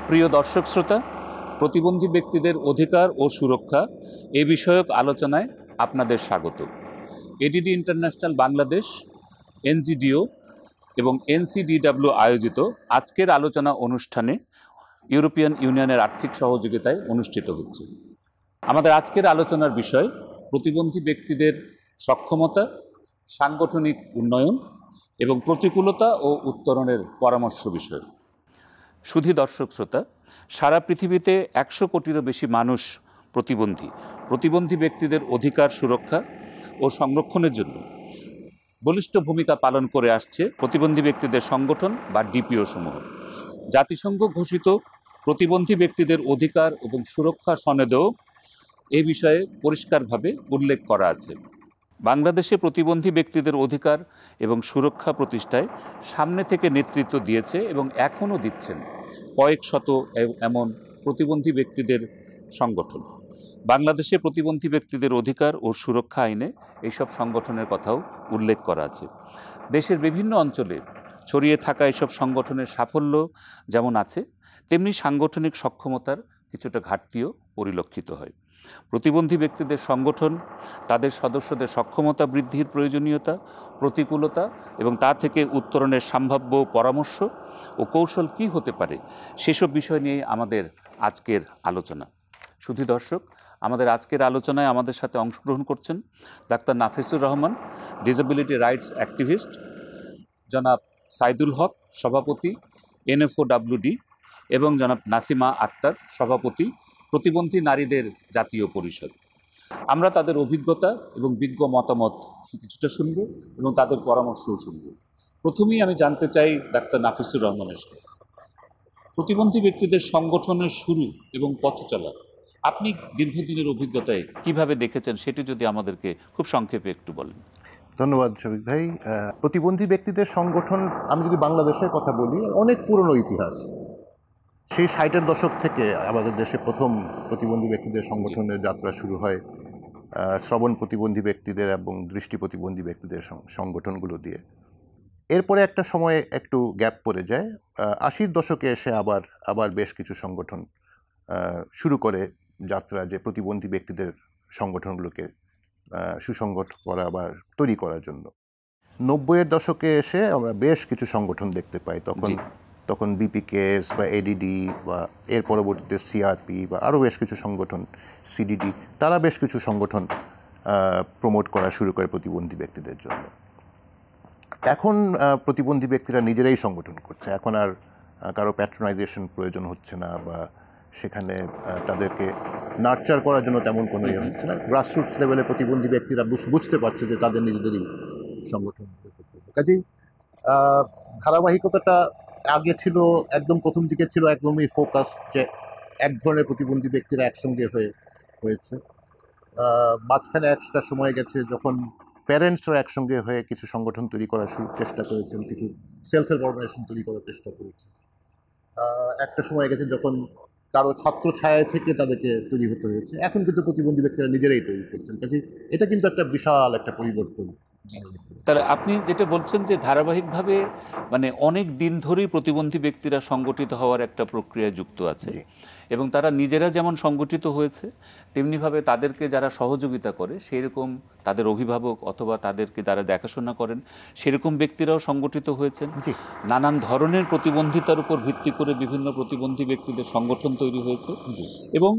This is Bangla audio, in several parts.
প্রিয় দর্শক শ্রোতা, প্রতিবন্ধী ব্যক্তিদের অধিকার ও সুরক্ষা এ বিষয়ক আলোচনায় আপনাদের স্বাগত। এডিডি ইন্টারন্যাশনাল বাংলাদেশ, এনজিডিও এবং এনসিডিডব্লিউ আয়োজিত আজকের আলোচনা অনুষ্ঠানে ইউরোপিয়ান ইউনিয়নের আর্থিক সহযোগিতায় অনুষ্ঠিত হচ্ছে। আমাদের আজকের আলোচনার বিষয় প্রতিবন্ধী ব্যক্তিদের সক্ষমতা, সাংগঠনিক উন্নয়ন এবং প্রতিকূলতা ও উত্তরণের পরামর্শ বিষয়। শুধু দর্শক শ্রোতা, সারা পৃথিবীতে 100 কোটিরও বেশি মানুষ প্রতিবন্ধী ব্যক্তিদের অধিকার সুরক্ষা ও সংরক্ষণের জন্য বলিষ্ঠ ভূমিকা পালন করে আসছে প্রতিবন্ধী ব্যক্তিদের সংগঠন বা ডিপিও সমূহ। জাতিসংঘ ঘোষিত প্রতিবন্ধী ব্যক্তিদের অধিকার এবং সুরক্ষা সনদেও এ বিষয়ে পরিষ্কারভাবে উল্লেখ করা আছে। বাংলাদেশে প্রতিবন্ধী ব্যক্তিদের অধিকার এবং সুরক্ষা প্রতিষ্ঠায় সামনে থেকে নেতৃত্ব দিয়েছে এবং এখনও দিচ্ছেন কয়েক শত এমন প্রতিবন্ধী ব্যক্তিদের সংগঠন। বাংলাদেশে প্রতিবন্ধী ব্যক্তিদের অধিকার ও সুরক্ষা আইনে এইসব সংগঠনের কথাও উল্লেখ করা আছে। দেশের বিভিন্ন অঞ্চলে ছড়িয়ে থাকা এসব সংগঠনের সাফল্য যেমন আছে, তেমনি সাংগঠনিক সক্ষমতার কিছুটা ঘাটতিও পরিলক্ষিত হয়। প্রতিবন্ধী ব্যক্তিদের সংগঠন তাদের সদস্যদের সক্ষমতা বৃদ্ধির প্রয়োজনীয়তা, প্রতিকূলতা এবং তা থেকে উত্তরণের সম্ভাব্য পরামর্শ ও কৌশল কী হতে পারে, সেসব বিষয় নিয়ে আমাদের আজকের আলোচনা। শুধু দর্শক, আমাদের আজকের আলোচনায় আমাদের সাথে অংশগ্রহণ করছেন doctor Nafisur Rahman, disability rights activist, জনাব সাইদুল হক, সভাপতি NFOWD, এবং জনাব নাসিমা আক্তার, সভাপতি প্রতিবন্ধী নারীদের জাতীয় পরিষদ। আমরা তাদের অভিজ্ঞতা এবং বিজ্ঞ মতামত কিছুটা শুনব এবং তাদের পরামর্শও শুনব। প্রথমেই আমি জানতে চাই ডাক্তার নাফিসুর রহমানের সাথে, প্রতিবন্ধী ব্যক্তিদের সংগঠনের শুরু এবং পথ চলা আপনি দীর্ঘদিনের অভিজ্ঞতায় কিভাবে দেখেছেন, সেটি যদি আমাদেরকে খুব সংক্ষেপে একটু বলেন। ধন্যবাদ শফিক ভাই। প্রতিবন্ধী ব্যক্তিদের সংগঠন, আমি যদি বাংলাদেশের কথা বলি, অনেক পুরনো ইতিহাস। সেই 60-এর দশক থেকে আমাদের দেশে প্রথম প্রতিবন্ধী ব্যক্তিদের সংগঠনের যাত্রা শুরু হয় শ্রবণ প্রতিবন্ধী ব্যক্তিদের এবং দৃষ্টি প্রতিবন্ধী ব্যক্তিদের সংগঠনগুলো দিয়ে। এরপরে একটা সময় একটু গ্যাপ পড়ে যায়। 80-র দশকে এসে আবার বেশ কিছু সংগঠন শুরু করে যাত্রা, যে প্রতিবন্ধী ব্যক্তিদের সংগঠনগুলোকে সুসংগত করা বা তৈরি করার জন্য। 90-এর দশকে এসে আমরা বেশ কিছু সংগঠন দেখতে পাই। তখন BPKS বা ADD বা এর পরবর্তীতে CRP বা আরও বেশ কিছু সংগঠন, CDD, তারা বেশ কিছু সংগঠন প্রমোট করা শুরু করে প্রতিবন্ধী ব্যক্তিদের জন্য। এখন প্রতিবন্ধী ব্যক্তিরা নিজেরাই সংগঠন করছে। এখন আর কারো প্যাট্রোনাইজেশন প্রয়োজন হচ্ছে না, বা সেখানে তাদেরকে নার্চার করার জন্য তেমন কোনো ইয়ে হচ্ছে না। গ্রাসরুটস লেভেলে প্রতিবন্ধী ব্যক্তিরা বুঝতে পারছে যে তাদের নিজেদেরই সংগঠন করতে হবে। কাজেই ধারাবাহিকতাটা আগে ছিল, একদম প্রথম দিকে ছিল একদমই ফোকাস, যে এক ধরনের প্রতিবন্ধী ব্যক্তিরা একসঙ্গে হয়েছে। মাঝখানে একটা সময় গেছে যখন প্যারেন্টসরা একসঙ্গে হয়ে কিছু সংগঠন তৈরি করার চেষ্টা করেছেন, কিছু সেলফ হেল্প অর্গানাইজেশন তৈরি করার চেষ্টা করেছেন। একটা সময় গেছে যখন কারো ছত্র ছায়া থেকে তাদেরকে তৈরি হতে হয়েছে। এখন কিন্তু প্রতিবন্ধী ব্যক্তিরা নিজেরাই তৈরি করছেন। কাজে এটা কিন্তু একটা বিশাল একটা পরিবর্তন। তাহলে আপনি যেটা বলছেন যে ধারাবাহিকভাবে মানে অনেক দিন ধরেই প্রতিবন্ধী ব্যক্তিরা সংগঠিত হওয়ার একটা প্রক্রিয়া যুক্ত আছে, এবং তারা নিজেরা যেমন সংগঠিত হয়েছে, তেমনিভাবে তাদেরকে যারা সহযোগিতা করে, সেই রকম তাদের অভিভাবক অথবা তাদেরকে যারা দেখাশোনা করেন সেরকম ব্যক্তিরাও সংগঠিত হয়েছেন। নানান ধরনের প্রতিবন্ধিতার উপর ভিত্তি করে বিভিন্ন প্রতিবন্ধী ব্যক্তিদের সংগঠন তৈরি হয়েছে, এবং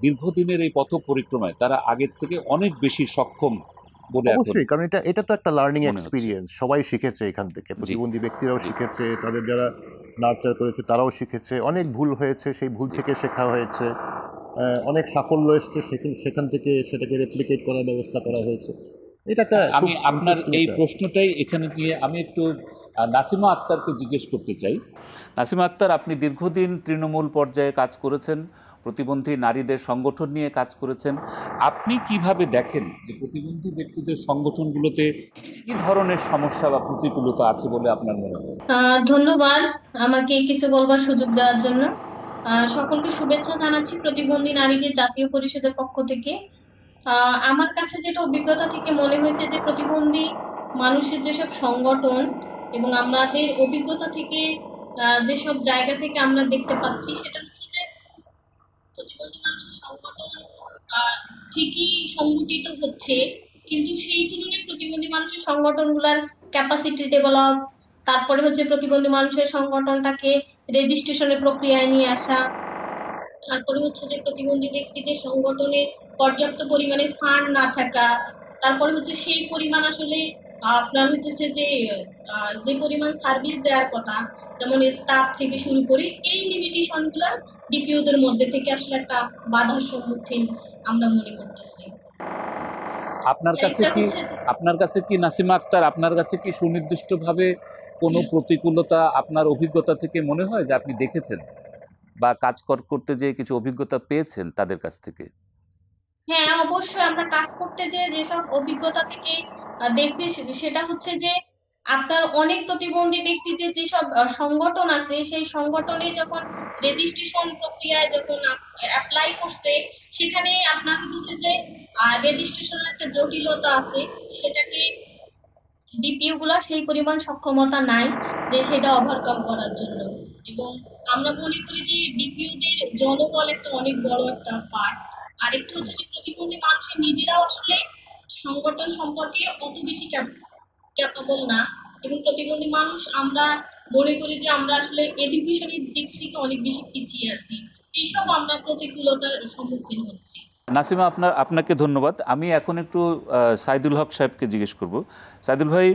দীর্ঘদিনের এই পথ পরিক্রমায় তারা আগের থেকে অনেক বেশি সক্ষম। অবশ্যই, কারণ এটা তো একটা লার্নিং এক্সপিরিয়েন্স। সবাই শিখেছে এখান থেকে, প্রতিবন্ধী ব্যক্তিরাও শিখেছে, তাদের যারা নার্চার করেছে তারাও শিখেছে। অনেক ভুল হয়েছে, সেই ভুল থেকে শেখা হয়েছে। অনেক সাফল্য এসছে, সেখান থেকে সেটাকে রেপ্লিকেট করার ব্যবস্থা করা হয়েছে। এটা একটা, আমি আপনার এই প্রশ্নটাই এখানে নিয়ে আমি একটু নাসিমা আক্তারকে জিজ্ঞেস করতে চাই। নাসিমা আক্তার, আপনি দীর্ঘদিন তৃণমূল পর্যায়ে কাজ করেছেন, প্রতিবন্ধী নারীদের সংগঠন নিয়ে কাজ করেছেন। আপনি কিভাবে দেখেন যে প্রতিবন্ধী ব্যক্তিদের সংগঠনগুলোতে কি ধরনের সমস্যা বা প্রতিকূলতা আছে বলে আপনার মনে হয়? ধন্যবাদ আমাকে কিছু বলবার সুযোগ দেওয়ার জন্য। সকলকে শুভেচ্ছা জানাচ্ছি প্রতিবন্ধী নারীদের জাতীয় পরিষদের পক্ষ থেকে। আমার কাছে যেটা অভিজ্ঞতা থেকে মনে হয়েছে যে প্রতিবন্ধী মানুষের যেসব সংগঠন এবং আমাদের অভিজ্ঞতা থেকে যেসব জায়গা থেকে আমরা দেখতে পাচ্ছি সেটা হচ্ছে যে প্রতিবন্ধী মানুষের সংগঠন আহ, ঠিকই সংগঠিত হচ্ছে, কিন্তু সেই তুলনায় প্রতিবন্ধী মানুষের সংগঠনগুলোর ক্যাপাসিটি ডেভেলপ, তারপরে হচ্ছে প্রতিবন্ধী মানুষের সংগঠনটাকে রেজিস্ট্রেশনের প্রক্রিয়ায় নিয়ে আসা, তারপরে হচ্ছে যে প্রতিবন্ধী ব্যক্তিদের সংগঠনে পর্যাপ্ত পরিমাণে ফান্ড না থাকা, তারপরে হচ্ছে সেই পরিমাণ আসলে আপনার হচ্ছে যে যে পরিমাণ সার্ভিস দেওয়ার কথা, যেমন স্টাফ থেকে শুরু করে এই লিমিটেশন গুলা ডিপিওদের মধ্যে থেকে আসলে একটা বাধার সম্মুখীন আমরা মনে করতেছি। আপনার কাছে একটা কি হচ্ছে যে আপনার কাছে কি নাসিমা আক্তার, আপনার কাছে কি সুনির্দিষ্টভাবে কোনো প্রতিকূলতা আপনার অভিজ্ঞতা থেকে মনে হয় যে আপনি দেখেছেন বা করতে যে কিছু অভিজ্ঞতা পেয়েছেন তাদের কাছ থেকে? হ্যাঁ, অবশ্যই আমরা কাজ করতে যে যেসব অভিজ্ঞতা থেকে দেখছি সেটা হচ্ছে যে আপনার অনেক প্রতিবন্ধী ব্যক্তিদের যেসব সংগঠন আছে সেই সংগঠনে যখন রেজিস্ট্রেশন প্রক্রিয়ায় যখন অ্যাপ্লাই করছে, সেখানে আপনার হচ্ছে যে রেজিস্ট্রেশনের একটা জটিলতা আছে, সেটাকে ডিপিইউ গুলা সেই পরিমাণ সক্ষমতা নাই যে সেটা ওভারকাম করার জন্য। এবং আমরা মনে করি যে ডিপিইউ দের জনবল একটা অনেক বড় একটা পার্ট। আরেকটা হচ্ছে যে প্রতিবন্ধী মানুষের নিজেরাও আসলে সংগঠন সম্পর্কে অত বেশি ক্যাপাবল না, এবং প্রতিবন্ধী মানুষ আমরা মনে করি যে আমরা আসলে এডুকেশনের দিক থেকে অনেক বেশি পিছিয়ে আছি। এইসব আমরা প্রতিকূলতার সম্মুখীন হচ্ছি। নাসিমা, আপনাকে ধন্যবাদ। আমি এখন একটু সাইদুল হক সাহেবকে জিজ্ঞেস করব। সাইদুল ভাই,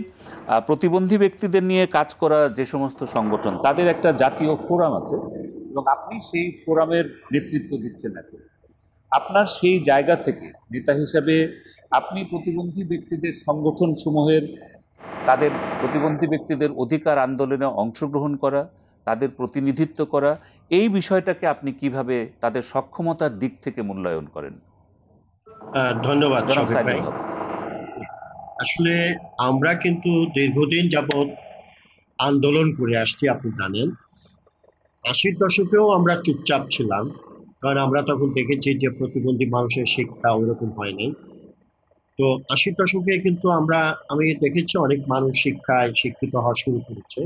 প্রতিবন্ধী ব্যক্তিদের নিয়ে কাজ করা যে সমস্ত সংগঠন, তাদের একটা জাতীয় ফোরাম আছে এবং আপনি সেই ফোরামের নেতৃত্ব দিচ্ছেন এখন। আপনার সেই জায়গা থেকে নেতা হিসাবে আপনি প্রতিবন্ধী ব্যক্তিদের সংগঠনসমূহের তাদের প্রতিবন্ধী ব্যক্তিদের অধিকার আন্দোলনে অংশগ্রহণ করা, তাদের প্রতিনিধিত্ব করা, এই বিষয়টাকে আপনি কিভাবে তাদের সক্ষমতার দিক থেকে মূল্যায়ন করেন? ধন্যবাদ জনাব শফিক ভাই। সাইদুল হক। আসলে আমরা কিন্তু দীর্ঘদিন যাবৎ আন্দোলন করে আসছি, আপনি জানেন। 80-র দশকেও আমরা চুপচাপ ছিলাম, কারণ আমরা তখন দেখেছি যে প্রতিবন্ধী মানুষের শিক্ষা ওইরকম হয় নাই। তো 80-র দশকে কিন্তু আমি দেখেছি অনেক মানুষ শিক্ষিত হওয়া শুরু করেছে,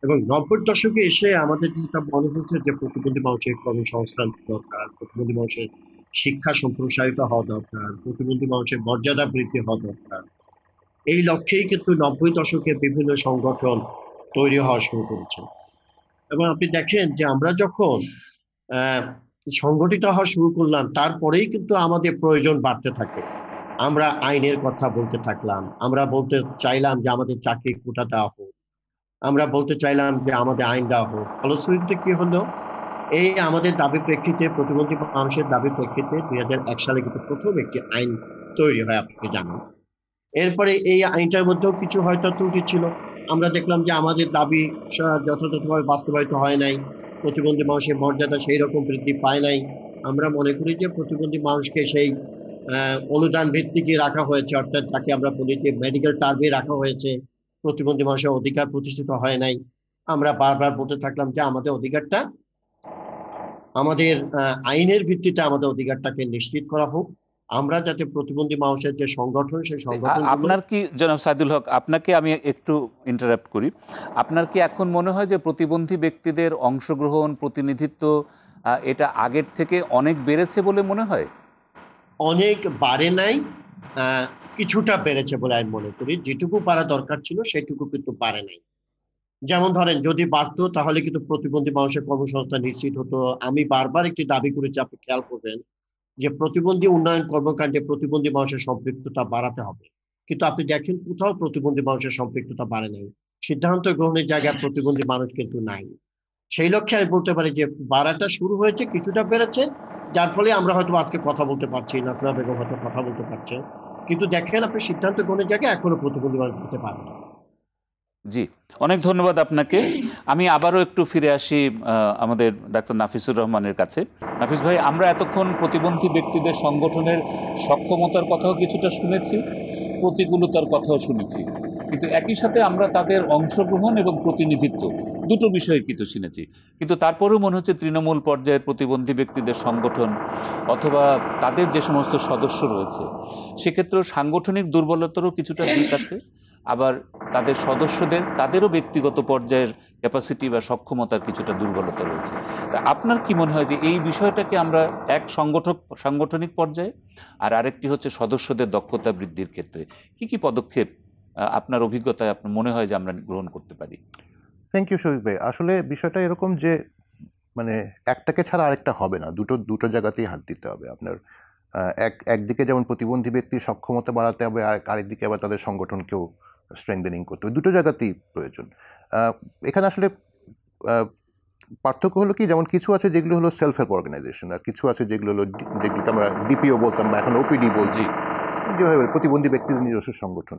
এবং 90-র দশকে এসে আমাদের যেটা মনে হচ্ছে যে প্রতিবন্ধী মানুষের কর্মসংস্থান দরকার, প্রতিবন্ধী মানুষের শিক্ষা সম্প্রসারিত হওয়া দরকার, প্রতিবন্ধী মানুষের মর্যাদা বৃদ্ধি হওয়া দরকার। এই লক্ষ্যেই কিন্তু 90 দশকে বিভিন্ন সংগঠন তৈরি হওয়া শুরু করেছে। এবং আপনি দেখেন যে আমরা যখন আহ সংগঠিত হওয়া শুরু করলাম, তারপরেই কিন্তু আমাদের প্রয়োজন বাড়তে থাকে। আমরা আইনের কথা বলতে থাকলাম, আমরা বলতে চাইলাম যে আমাদের চাকরি কোটা দেওয়া হোক, আমরা বলতে চাইলাম যে আমাদের আইন দেওয়া হোক। ফলশ্রুতিতে কি হলো, এই আমাদের দাবি প্রেক্ষিতে, প্রতিবন্ধী মানুষের দাবি প্রেক্ষিতে 2001 সালে কিন্তু প্রথম একটি আইন তৈরি হয়, আপনি জানেন। এরপরে এই আইনটার মধ্যেও কিছু হয়তো ত্রুটি ছিল। আমরা দেখলাম যে আমাদের দাবি যথাযথভাবে বাস্তবায়িত হয় নাই, প্রতিবন্ধী মানুষের মর্যাদা সেই রকম বৃদ্ধি পায় নাই। আমরা মনে করি যে প্রতিবন্ধী মানুষকে সেই অনুদান ভিত্তিকে রাখা হয়েছে, অর্থাৎ যাকে আমরা বলি যে মেডিকেল টার্মে রাখা হয়েছে, প্রতিবন্ধী মানুষের অধিকার প্রতিষ্ঠিত হয় নাই। আমরা বারবার বলতে থাকলাম যে আমাদের অধিকারটা, আমাদের আইনের ভিত্তিতে আমাদের অধিকারটাকে নিশ্চিত করা হোক। আমরা যাতে প্রতিবন্ধী মানুষের যে সংগঠন, সেই সংগঠন। আপনার কি, জনাব সাইদুল হক, আপনাকে আমি একটু ইন্টারাপ্ট করি, আপনার কি এখন মনে হয় যে প্রতিবন্ধী ব্যক্তিদের অংশগ্রহণ, প্রতিনিধিত্ব এটা আগের থেকে অনেক বেড়েছে বলে মনে হয়? অনেক বাড়ে নাই, কিছুটা বেড়েছে বলে আমি মনে করি। যেটুকু পারা দরকার ছিল সেটুকু কিন্তু পারে নাই। যেমন ধরেন, যদি বাড়তো তাহলে কিন্তু প্রতিবন্ধী মানুষের কর্মসংস্থান নিশ্চিত হতো। আমি বারবার একটি দাবি করেছি, আপনি খেয়াল করবেন, যে প্রতিবন্ধী উন্নয়ন কর্মকাণ্ডে প্রতিবন্ধী মানুষের সম্পৃক্ততা বাড়াতে হবে। কিন্তু আপনি দেখেন কোথাও প্রতিবন্ধী মানুষের সম্পৃক্ততা বাড়ে নাই, সিদ্ধান্ত গ্রহণের জায়গায় প্রতিবন্ধী মানুষ কিন্তু নাই। সেই লক্ষ্যে আমি বলতে পারি যে বাড়াটা শুরু হয়েছে, কিছুটা বেড়েছে, যার ফলে আমরা হয়তো আজকে কথা বলতে পারছি, নাজমা বেগম হয়তো কথা বলতে পারছে। কিন্তু দেখেন আপনি, সিদ্ধান্ত গ্রহণের জায়গায় এখনো প্রতিবন্ধী মানুষ হতে পারে না। জি, অনেক ধন্যবাদ আপনাকে। আমি আবারও একটু ফিরে আসি আমাদের ডাক্তার নাফিসুর রহমানের কাছে। নাফিস ভাই, আমরা এতক্ষণ প্রতিবন্ধী ব্যক্তিদের সংগঠনের সক্ষমতার কথাও কিছুটা শুনেছি, প্রতিকূলতার কথাও শুনেছি, কিন্তু একই সাথে আমরা তাদের অংশগ্রহণ এবং প্রতিনিধিত্ব দুটো বিষয়ে কিন্তু শুনেছি। কিন্তু তারপরেও মনে হচ্ছে তৃণমূল পর্যায়ের প্রতিবন্ধী ব্যক্তিদের সংগঠন অথবা তাদের যে সমস্ত সদস্য রয়েছে, সেক্ষেত্রেও সাংগঠনিক দুর্বলতারও কিছুটা দিক আছে। আবার তাদের সদস্যদেরও ব্যক্তিগত পর্যায়ের ক্যাপাসিটি বা সক্ষমতার কিছুটা দুর্বলতা রয়েছে। তা আপনার কি মনে হয় যে এই বিষয়টাকে আমরা এক সাংগঠনিক পর্যায়ে, আর আরেকটি হচ্ছে সদস্যদের দক্ষতা বৃদ্ধির ক্ষেত্রে কি কি পদক্ষেপ আপনার অভিজ্ঞতায় আপনার মনে হয় যে আমরা গ্রহণ করতে পারি? থ্যাংক ইউ শফিক ভাই। আসলে বিষয়টা এরকম যে মানে একটাকে ছাড়া আরেকটা হবে না, দুটো জায়গাতেই হাত দিতে হবে আপনার। একদিকে যেমন প্রতিবন্ধী ব্যক্তির সক্ষমতা বাড়াতে হবে, আর আরেকদিকে আবার তাদের সংগঠনকেও স্ট্রেংথেনিং করতে হবে। দুটো জায়গাতেই প্রয়োজন। এখানে আসলে পার্থক্য হলো কি, যেমন কিছু আছে যেগুলো হলো সেলফ হেল্প অর্গানাইজেশন, আর কিছু আছে যেগুলো হলো যেগুলোকে আমরা ডিপিও বলতাম বা এখন ওপিডি বলছি, যেভাবে প্রতিবন্ধী ব্যক্তিদের নিজস্ব সংগঠন।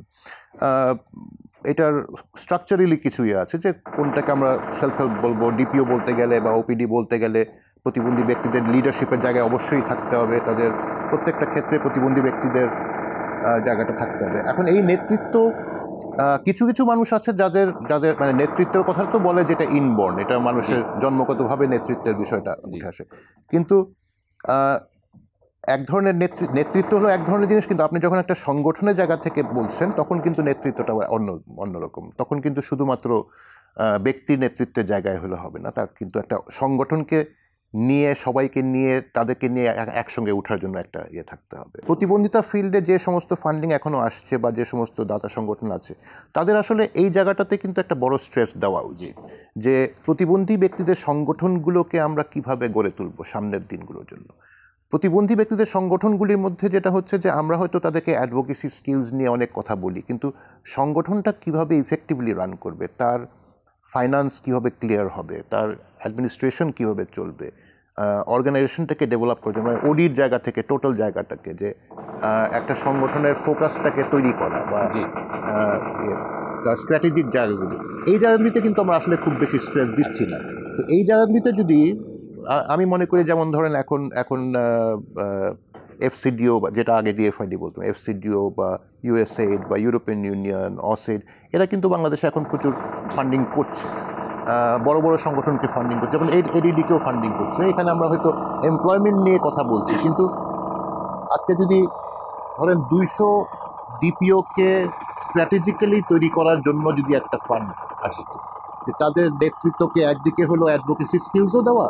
এটার স্ট্রাকচারালি কিছু আছে যে কোনটাকে আমরা সেলফ হেল্প বলবো, ডিপিও বলতে গেলে বা ওপিডি বলতে গেলে প্রতিবন্ধী ব্যক্তিদের লিডারশিপের জায়গায় অবশ্যই থাকতে হবে, তাদের প্রত্যেকটা ক্ষেত্রে প্রতিবন্ধী ব্যক্তিদের জায়গাটা থাকতে হবে। এখন এই নেতৃত্ব, কিছু কিছু মানুষ আছে যাদের যাদের মানে নেতৃত্বের কথা তো বলে যেটা ইনবর্ন, এটা মানুষের জন্মগতভাবে নেতৃত্বের বিষয়টা উঠে আসে। কিন্তু এক ধরনের নেতৃত্ব হলো এক ধরনের জিনিস, কিন্তু আপনি যখন একটা সংগঠনের জায়গা থেকে বলছেন তখন কিন্তু নেতৃত্বটা অন্যরকম। তখন কিন্তু শুধুমাত্র ব্যক্তির নেতৃত্বের জায়গায় হলে হবে না, তার কিন্তু একটা সংগঠনকে নিয়ে, সবাইকে নিয়ে, তাদেরকে নিয়ে একসঙ্গে ওঠার জন্য একটা ইয়ে থাকতে হবে। প্রতিবন্ধিতা ফিল্ডে যে সমস্ত ফান্ডিং এখনও আসছে বা যে সমস্ত দাতা সংগঠন আছে, তাদের আসলে এই জায়গাটাতে কিন্তু একটা বড় স্ট্রেস দেওয়া উচিত যে প্রতিবন্ধী ব্যক্তিদের সংগঠনগুলোকে আমরা কিভাবে গড়ে তুলব সামনের দিনগুলোর জন্য। প্রতিবন্ধী ব্যক্তিদের সংগঠনগুলির মধ্যে যেটা হচ্ছে যে আমরা হয়তো তাদেরকে অ্যাডভোকেসি স্কিলস নিয়ে অনেক কথা বলি, কিন্তু সংগঠনটা কিভাবে ইফেক্টিভলি রান করবে, তার ফাইন্যান্স কীভাবে ক্লিয়ার হবে, তার অ্যাডমিনিস্ট্রেশন কীভাবে চলবে, অর্গানাইজেশনটাকে ডেভেলপ করছে, মানে ওডির জায়গা থেকে টোটাল জায়গাটাকে, যে একটা সংগঠনের ফোকাসটাকে তৈরি করা বা তার স্ট্র্যাটেজিক জায়গাগুলি, এই জায়গাগুলিতে কিন্তু আমরা আসলে খুব বেশি স্ট্রেস দিচ্ছি না। তো এই জায়গাগুলিতে যদি আমি মনে করি, যেমন ধরেন এখন এফসিডিও, যেটা আগে ডিএফআইডি বলতাম, এফসিডিও বা ইউএসএইড বা ইউরোপিয়ান ইউনিয়ন, অসেড, এরা কিন্তু বাংলাদেশে এখন প্রচুর ফান্ডিং করছে, বড় বড় সংগঠনকে ফান্ডিং করছে, যেমন এডিডিকেও ফান্ডিং করছে। এখানে আমরা হয়তো এমপ্লয়মেন্ট নিয়ে কথা বলছি, কিন্তু আজকে যদি ধরেন 200 ডিপিওকে স্ট্র্যাটেজিক্যালি তৈরি করার জন্য যদি একটা ফান্ড আসতো, যে তাদের নেতৃত্বকে একদিকে হলো অ্যাডভোকেসি স্কিলসও দেওয়া,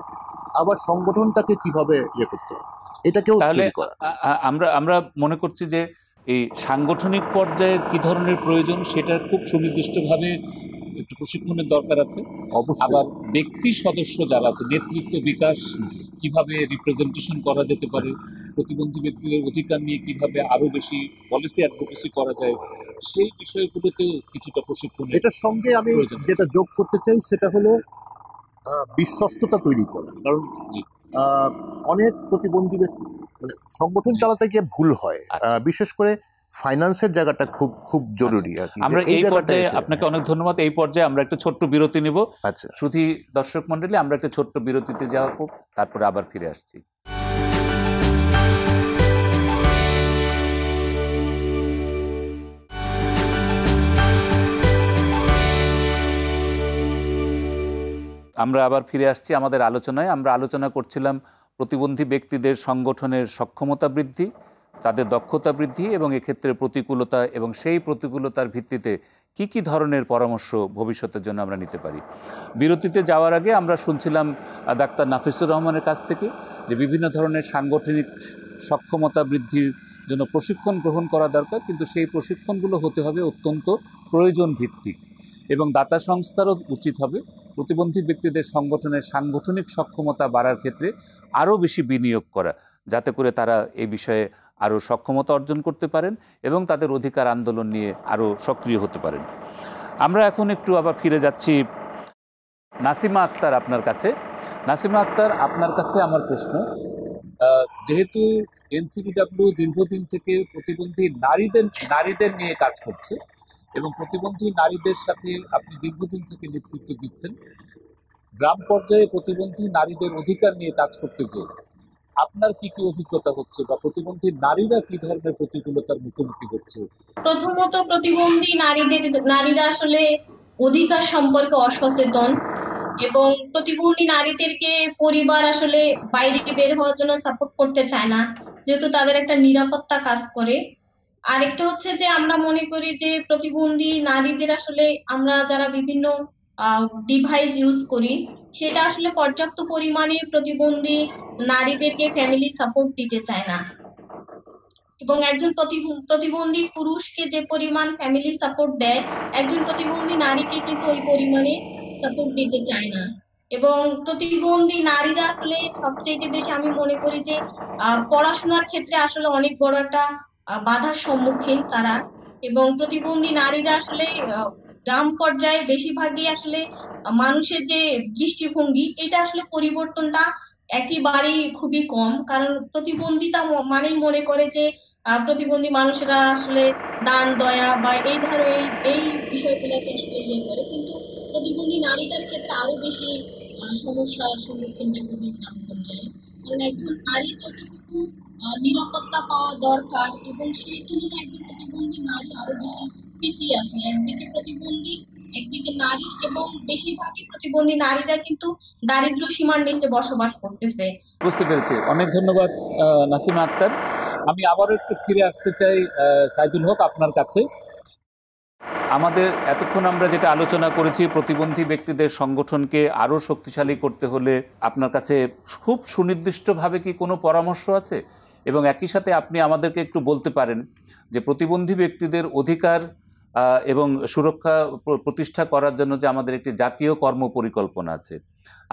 আবার সংগঠনটাকে কিভাবে ইয়ে করতে হবে এটাকেও তৈরি করা। আমরা মনে করছি যে এই সাংগঠনিক পর্যায়ে কি ধরনের প্রয়োজন সেটা খুব সুনির্দিষ্টভাবে একটু প্রশিক্ষণের দরকার আছে। আবার ব্যক্তি সদস্য যারা আছে, নেতৃত্ব বিকাশ কিভাবে রিপ্রেজেন্টেশন করা যেতে পারে, প্রতিবন্ধী ব্যক্তিদের অধিকার নিয়ে কিভাবে আরো বেশি পলিসি অ্যাডভোকেসি করা যায়, সেই বিষয়গুলোতেও কিছুটা প্রশিক্ষণ। এটার সঙ্গে আমি যেটা যোগ করতে চাই সেটা হলো বিশ্বস্ততা তৈরি করা। কারণ অনেক প্রতিবন্ধী ব্যক্তি মানে সংগঠন চালাতে গিয়ে ভুল হয়, বিশেষ করে ফাইন্যান্সের জায়গাটা খুব খুব জরুরি আর কি। আমরা এই পর্যায়ে আপনাকে অনেক ধন্যবাদ। এই পর্যায়ে আমরা একটা ছোট্ট বিরতি নিব। আচ্ছা, শ্রুতি দর্শক মণ্ডলী, আমরা একটা ছোট্ট বিরতিতে যাওয়ার পর তারপরে আবার ফিরে আসছি। আমরা আবার ফিরে আসছি আমাদের আলোচনায়। আমরা আলোচনা করছিলাম প্রতিবন্ধী ব্যক্তিদের সংগঠনের সক্ষমতা বৃদ্ধি, তাদের দক্ষতা বৃদ্ধি এবং এক্ষেত্রে প্রতিকূলতা, এবং সেই প্রতিকূলতার ভিত্তিতে কি কি ধরনের পরামর্শ ভবিষ্যতের জন্য আমরা নিতে পারি। বিরতিতে যাওয়ার আগে আমরা শুনছিলাম ডাক্তার নাফিসুর রহমানের কাছ থেকে যে বিভিন্ন ধরনের সাংগঠনিক সক্ষমতা বৃদ্ধির জন্য প্রশিক্ষণ গ্রহণ করা দরকার, কিন্তু সেই প্রশিক্ষণগুলো হতে হবে অত্যন্ত প্রয়োজন ভিত্তিক, এবং দাতা সংস্থারও উচিত হবে প্রতিবন্ধী ব্যক্তিদের সংগঠনের সাংগঠনিক সক্ষমতা বাড়ার ক্ষেত্রে আরও বেশি বিনিয়োগ করা, যাতে করে তারা এই বিষয়ে আরও সক্ষমতা অর্জন করতে পারেন এবং তাদের অধিকার আন্দোলন নিয়ে আরও সক্রিয় হতে পারেন। আমরা এখন একটু আবার ফিরে যাচ্ছি নাসিমা আক্তার আপনার কাছে। নাসিমা আক্তার, আপনার কাছে আমার প্রশ্ন, যেহেতু এনসিডিডব্লিউ দীর্ঘদিন থেকে প্রতিবন্ধী নারীদের নিয়ে কাজ করছে এবং প্রতিবন্ধী নারীদের সাথে আপনি দীর্ঘদিন থেকে নেতৃত্ব দিচ্ছেন, গ্রাম পর্যায়ে প্রতিবন্ধী নারীদের অধিকার নিয়ে কাজ করতে যে আপনার কি কি অভিজ্ঞতা হচ্ছে বা প্রতিবন্ধী নারীরা কি ধরনের প্রতিকূলতার মুখোমুখি হচ্ছে? প্রথমত, প্রতিবন্ধী নারীরা আসলে অধিকার সম্পর্কে অসচেতন, এবং প্রতিবন্ধী নারীদেরকে পরিবার আসলে বাইরে বের হওয়ার জন্য সাপোর্ট করতে চায় না, যেহেতু তাদের একটা নিরাপত্তা কাজ করে। আরেকটা হচ্ছে যে আমরা মনে করি যে প্রতিবন্ধী নারীদের আসলে আমরা যারা বিভিন্ন ডিভাইস ইউজ করি, সেটা আসলে পর্যাপ্ত পরিমাণে প্রতিবন্ধী নারীদেরকে ফ্যামিলি সাপোর্ট দিতে চায় না। এবং একজন প্রতিবন্ধী পুরুষকে যে পরিমাণ ফ্যামিলি সাপোর্ট দেয়, একজন প্রতিবন্ধী নারীকে কিন্তু ওই পরিমাণে সাপোর্ট দিতে চায় না। এবং প্রতিবন্ধী নারীরা আসলে সবচেয়ে বেশি আমি মনে করি যে পড়াশোনার ক্ষেত্রে আসলে অনেক বড় একটা বাধার সম্মুখীন তারা। এবং প্রতিবন্ধী নারীরা আসলে গ্রাম পর্যায়ে বেশিরভাগই আসলে মানুষের যে দৃষ্টিভঙ্গি, এটা আসলে পরিবর্তনটা একেবারেই খুবই কম। কারণ প্রতিবন্ধিতা মানেই মনে করে যে প্রতিবন্ধী মানুষেরা আসলে দান দয়া বা এই ধরনের এই বিষয়গুলোকে আসলে ইয়ে করে, কিন্তু প্রতিবন্ধী নারীদের ক্ষেত্রে আরো বেশি সমস্যার সম্মুখীন দেখা যায় গ্রাম পর্যায়ে। কারণ একজন নারী যতটুকু নিরাপত্তা পাওয়া দরকার, এবং সেই তুলনায় একজন প্রতিবন্ধী নারী আরো বেশি পিছিয়ে আছে। একদিকে প্রতিবন্ধী, একদিকে নারী, এবং বেশিরভাগই প্রতিবন্ধী নারীরা কিন্তু দারিদ্র্য সীমার নিচে বসবাস করতেছে। বুঝতে পেরেছি। অনেক ধন্যবাদ নাসিমা আক্তার। আমি আবারও একটু ফিরে আসতে চাই সাইদুল হক আপনার কাছে। আমাদের এতক্ষণ আমরা যেটা আলোচনা করেছি, প্রতিবন্ধী ব্যক্তিদের সংগঠনকে আরও শক্তিশালী করতে হলে আপনার কাছে খুব সুনির্দিষ্টভাবে কি কোনো পরামর্শ আছে? এবং একই সাথে আপনি আমাদেরকে একটু বলতে পারেন যে প্রতিবন্ধী ব্যক্তিদের অধিকার এবং সুরক্ষা প্রতিষ্ঠা করার জন্য যে আমাদের একটি জাতীয় কর্ম পরিকল্পনা আছে,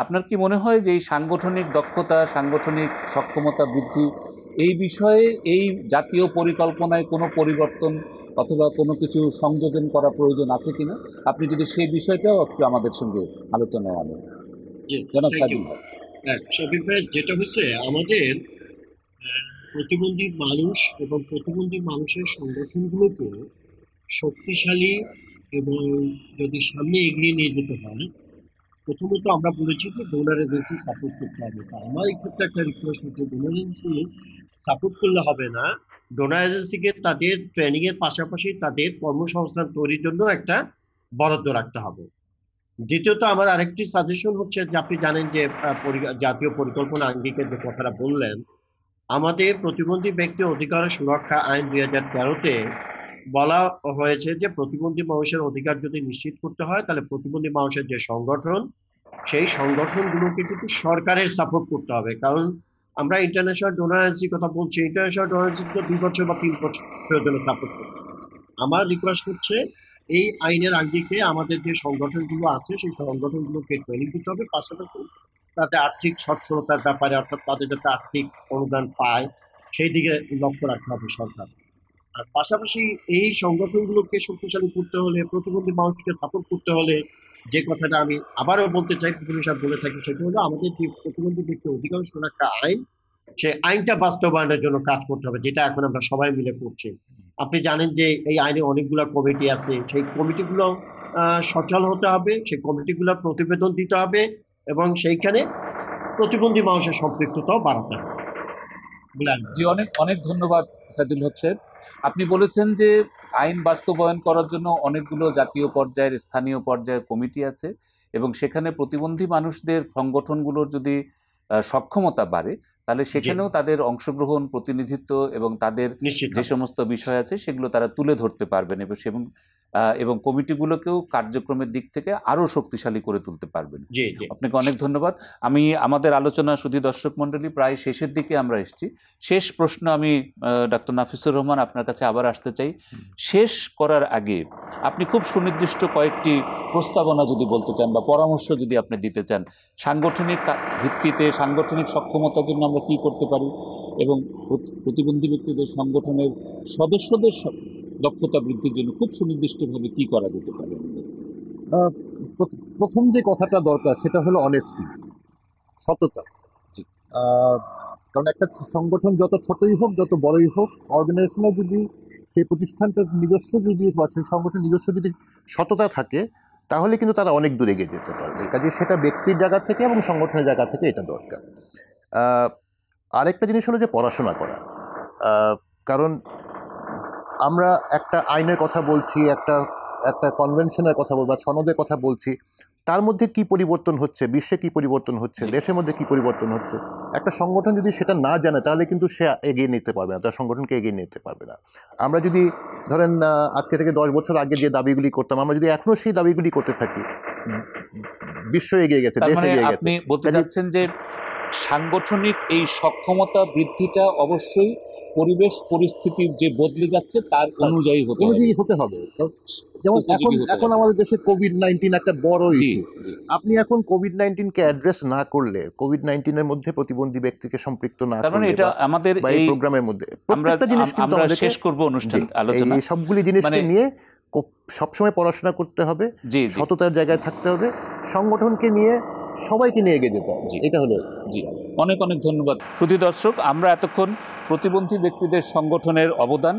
আপনার কি মনে হয় যে এই সাংগঠনিক দক্ষতা, সাংগঠনিক সক্ষমতা বৃদ্ধি, এই বিষয়ে এই জাতীয় পরিকল্পনায় কোনো পরিবর্তন অথবা কোনো কিছু সংযোজন করা প্রয়োজন আছে কিনা? আপনি যদি সেই বিষয়টাও একটু আমাদের সঙ্গে আলোচনায় আনেন। জি, জনাব থ্যাংক ইউ। সাইদুল হক। শফিক ভাই, যেটা হচ্ছে আমাদের প্রতিবন্ধী মানুষ এবং প্রতিবন্ধী মানুষের সংগঠনগুলোকে শক্তিশালী এবং যদি সামনে এগিয়ে নিয়ে যেতে হয়, প্রথমত আমরা বলেছি যে ডোনার এজেন্সি সাপোর্ট করতে হবে। তা আমার এই ক্ষেত্রে একটা রিকোয়েস্ট হচ্ছে, ডোনার এজেন্সি সাপোর্ট করলে হবে না, ডোনার এজেন্সিকে তাদের ট্রেনিং এর পাশাপাশি তাদের কর্মসংস্থান তৈরির জন্য একটা বরাদ্দ রাখতে হবে। দ্বিতীয়ত আমার আরেকটি সাজেশন হচ্ছে যে আপনি জানেন যে জাতীয় পরিকল্পনা আঙ্গিকের যে কথাটা বললেন, আমাদের প্রতিবন্ধী ব্যক্তি অধিকার সুরক্ষা আইন 2013-তে বলা হয়েছে যে প্রতিবন্ধী মানুষের অধিকার যদি নিশ্চিত করতে হয়, তাহলে প্রতিবন্ধী মানুষের যে সংগঠন, সেই সংগঠনগুলোকে কিন্তু সরকারের সাপোর্ট করতে হবে। কারণ আমরা ইন্টারন্যাশনাল ডোনার এজেন্সির কথা বলছি, ইন্টারন্যাশনাল ডোনার এজেন্সি তো 2 বছর বা 3 বছরের জন্য সাপোর্ট করতে হবে। আমার রিকোয়েস্ট হচ্ছে এই আইনের আঙ্গিকে আমাদের যে সংগঠনগুলো আছে সেই সংগঠনগুলোকে ট্রেনিং দিতে হবে, পাশাপাশি তাতে আর্থিক সচ্ছলতার ব্যাপারে, অর্থাৎ তাদের যাতে আর্থিক অনুদান পায় সেই দিকে লক্ষ্য রাখতে হবে সরকার। আর পাশাপাশি এই সংগঠনগুলোকে শক্তিশালী করতে হলে, প্রতিবন্ধী মানুষকে সাপোর্ট করতে হলে, যে কথাটা আমি আবারও বলতে চাই, বিভিন্ন সব বলে থাকি, সেটা হলো আমাদের যে প্রতিবন্ধী ব্যক্তি অধিকার সুরক্ষা আইন, সেই আইনটা বাস্তবায়নের জন্য কাজ করতে হবে, যেটা এখন আমরা সবাই মিলে করছি। আপনি জানেন যে এই আইনে অনেকগুলো কমিটি আছে, সেই কমিটিগুলো সচল হতে হবে, সেই কমিটিগুলো প্রতিবেদন দিতে হবে, এবং সেইখানে প্রতিবন্ধী মানুষের সম্পৃক্ততাও বাড়াতে হবে। জি, অনেক অনেক ধন্যবাদ সাইদুল হক সাহেব। আপনি বলেছেন যে আইন বাস্তবায়ন করার জন্য অনেকগুলো জাতীয় পর্যায়ের, স্থানীয় পর্যায়ের কমিটি আছে, এবং সেখানে প্রতিবন্ধী মানুষদের সংগঠনগুলোর যদি সক্ষমতা বাড়ে, তাহলে সেখানেও তাদের অংশগ্রহণ, প্রতিনিধিত্ব এবং তাদের যে সমস্ত বিষয় আছে সেগুলো তারা তুলে ধরতে পারবেন, এবং কমিটিগুলোকেও কার্যক্রমের দিক থেকে আরও শক্তিশালী করে তুলতে পারবেন। আপনাকে অনেক ধন্যবাদ। আমি আমাদের আলোচনা শুধু দর্শক মণ্ডলী প্রায় শেষের দিকে আমরা এসেছি। শেষ প্রশ্ন আমি ডক্টর নাফিসুর রহমান আপনার কাছে আবার আসতে চাই। শেষ করার আগে আপনি খুব সুনির্দিষ্ট কয়েকটি প্রস্তাবনা যদি বলতে চান বা পরামর্শ যদি আপনি দিতে চান, সাংগঠনিক ভিত্তিতে সাংগঠনিক সক্ষমতার জন্য আমরা কী করতে পারি, এবং প্রতিবন্ধী ব্যক্তিদের সংগঠনের সদস্যদের দক্ষতা বৃদ্ধির জন্য খুব সুনির্দিষ্টভাবে কি করা যেতে পারে? প্রথম যে কথাটা দরকার সেটা হলো অনেস্টি, সততা। কারণ একটা সংগঠন যত ছোটই হোক, যত বড়ই হোক, অর্গানাইজেশনে যদি সেই প্রতিষ্ঠানটার নিজস্ব যদি বা সেই সংগঠনের নিজস্ব যদি সততা থাকে, তাহলে কিন্তু তারা অনেক দূরে এগিয়ে যেতে পারবে। কাজে সেটা ব্যক্তির জায়গা থেকে এবং সংগঠনের জায়গা থেকে এটা দরকার। আরেকটা জিনিস হলো যে পড়াশোনা করা। কারণ আমরা একটা আইনের কথা বলছি, একটা কনভেনশনের কথা বলছি বা সনদের কথা বলছি, তার মধ্যে কি পরিবর্তন হচ্ছে, বিশ্বে কি পরিবর্তন হচ্ছে, দেশের মধ্যে কি পরিবর্তন হচ্ছে, একটা সংগঠন যদি সেটা না জানে তাহলে কিন্তু সে এগিয়ে নিতে পারবে না, তার সংগঠনকে এগিয়ে নিতে পারবে না। আমরা যদি ধরেন আজকে থেকে 10 বছর আগে যে দাবিগুলি করতাম, আমরা যদি এখনো সেই দাবিগুলি করতে থাকি, বিশ্ব এগিয়ে গেছে, তার দেশ মানে এগিয়ে গেছে। আপনি বলতে চাচ্ছেন যে সাংগঠনিক এই সক্ষমতা বৃদ্ধিটা অবশ্যই পরিবেশ পরিস্থিতি যে বদলে যাচ্ছে তার অনুযায়ী হতে হবে। অনুযায়ী হতে হবে। যেমন উপযোগী হতে এখন হবে। আমাদের দেশে কোভিড-19 একটা বড় জি, ইস্যু। জি। আপনি এখন কোভিড-19 কে অ্যাড্রেস না করলে, কোভিড-19 এর মধ্যে প্রতিবন্ধী ব্যক্তিকে সম্পৃক্ত না তার মানে করলে এটা আমাদের বা এই এই প্রোগ্রামের মধ্যে আমরা প্রত্যেকটা জিনিস কিন্তু আমরা আমাদেরকে শেষ করব অনুষ্ঠান জি, আলোচনা। এই সবগুলি জিনিসকে মানে নিয়ে সবসময় পড়াশোনা করতে হবে, জি, জি, সততার জায়গায় থাকতে হবে, সংগঠনকে নিয়ে সবাইকে নিয়ে এগিয়ে যেতে হবে। জি। এটা হলো জি, অনেক অনেক ধন্যবাদ। শ্রোতা দর্শক, আমরা এতক্ষণ প্রতিবন্ধী ব্যক্তিদের সংগঠনের অবদান,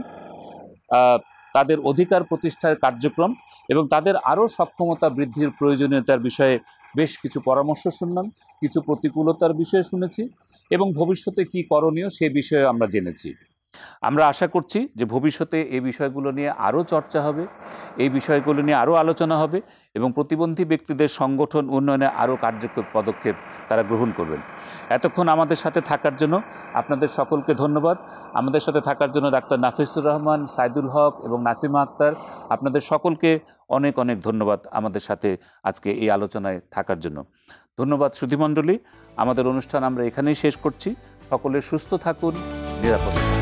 তাদের অধিকার প্রতিষ্ঠার কার্যক্রম এবং তাদের আরও সক্ষমতা বৃদ্ধির প্রয়োজনীয়তার বিষয়ে বেশ কিছু পরামর্শ শুনলাম, কিছু প্রতিকূলতার বিষয়ে শুনেছি এবং ভবিষ্যতে কি করণীয় সে বিষয়ে আমরা জেনেছি। আমরা আশা করছি যে ভবিষ্যতে এই বিষয়গুলো নিয়ে আরও চর্চা হবে, এই বিষয়গুলো নিয়ে আরও আলোচনা হবে এবং প্রতিবন্ধী ব্যক্তিদের সংগঠন উন্নয়নে আরও কার্যকর পদক্ষেপ তারা গ্রহণ করবেন। এতক্ষণ আমাদের সাথে থাকার জন্য আপনাদের সকলকে ধন্যবাদ। আমাদের সাথে থাকার জন্য ডাক্তার নাফিসুর রহমান, সাইদুল হক এবং নাসিমা আক্তার, আপনাদের সকলকে অনেক অনেক ধন্যবাদ আমাদের সাথে আজকে এই আলোচনায় থাকার জন্য। ধন্যবাদ শ্রুতিমণ্ডলী। আমাদের অনুষ্ঠান আমরা এখানেই শেষ করছি। সকলে সুস্থ থাকুন, নিরাপদে থাকুন।